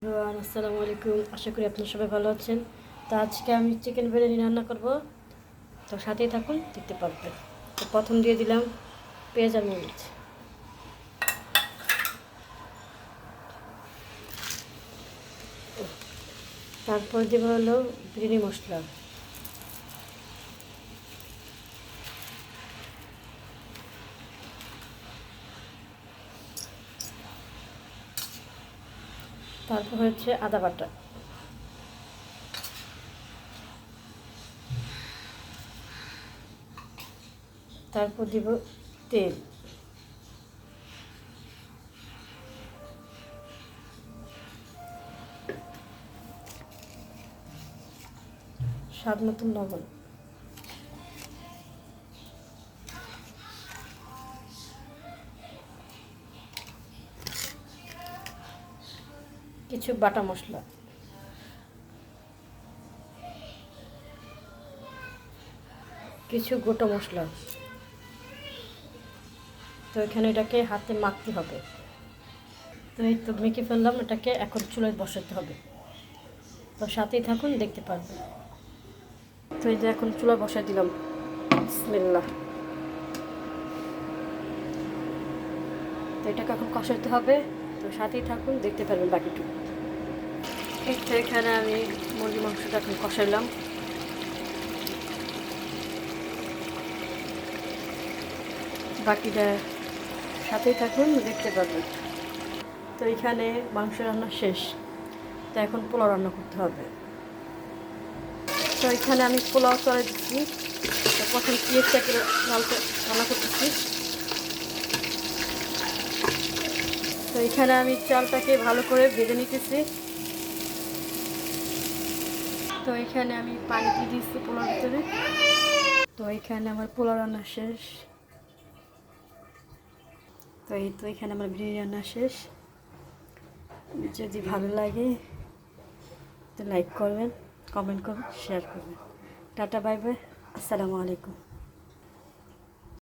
আসসালামু আলাইকুম। আশা করি আপনারা সবাই ভালো আছেন। তো আজকে আমি চিকেন বিরিয়ানি রান্না করব, তো সাথেই থাকুন, দেখতে পারবেন। তো প্রথম দিয়ে দিলাম পেঁয়াজ আর মরিচ, তারপর দেবো হলো বিরিয়ানি মশলা, তারপর হচ্ছে আদা বাটা, তারপর দিব তেল, স্বাদ মতন লবণ, কিছু বাটা মশলা, কিছু গোটা মশলা। তো এখানে এটাকে হাতে মাখতে হবে। তো এই তো মেখে ফেললাম, এটাকে এখন চুলায় বসাতে হবে। তো সাথেই থাকুন, দেখতে পারবেন। তো এই যে এখন চুলা বসাই দিলাম। বিসমিল্লাহ। তো এটাকে এখন কষাতে হবে। তো সাথেই থাকুন, দেখতে পারবেন বাকিটুকু। এই তো এখানে আমি মুরগির মাংসটা এখন কষাইলাম। বাকিটা সাথেই থাকুন, দেখতে পারবেন। তো এখানে মাংস রান্না শেষ। তো এখন পোলাও রান্না করতে হবে। তো এখানে আমি পোলাও চড়াই দিচ্ছি। তো প্রথম পেঁয়াজটাকে রান্না করতেছি। তো এখানে আমি চালটাকে ভালো করে ভেজে নিতেছি। তো এখানে আমি পানি দিয়ে দিচ্ছি পোলাওর ভিতরে। তো এখানে আমার পোলাও রান্না শেষ। তো এই তো এখানে আমার বিরিয়ানি রান্না শেষ। যদি ভালো লাগে তো লাইক করবেন, কমেন্ট করবেন, শেয়ার করবেন। টাটা, বাই বাই, আসসালামু আলাইকুম।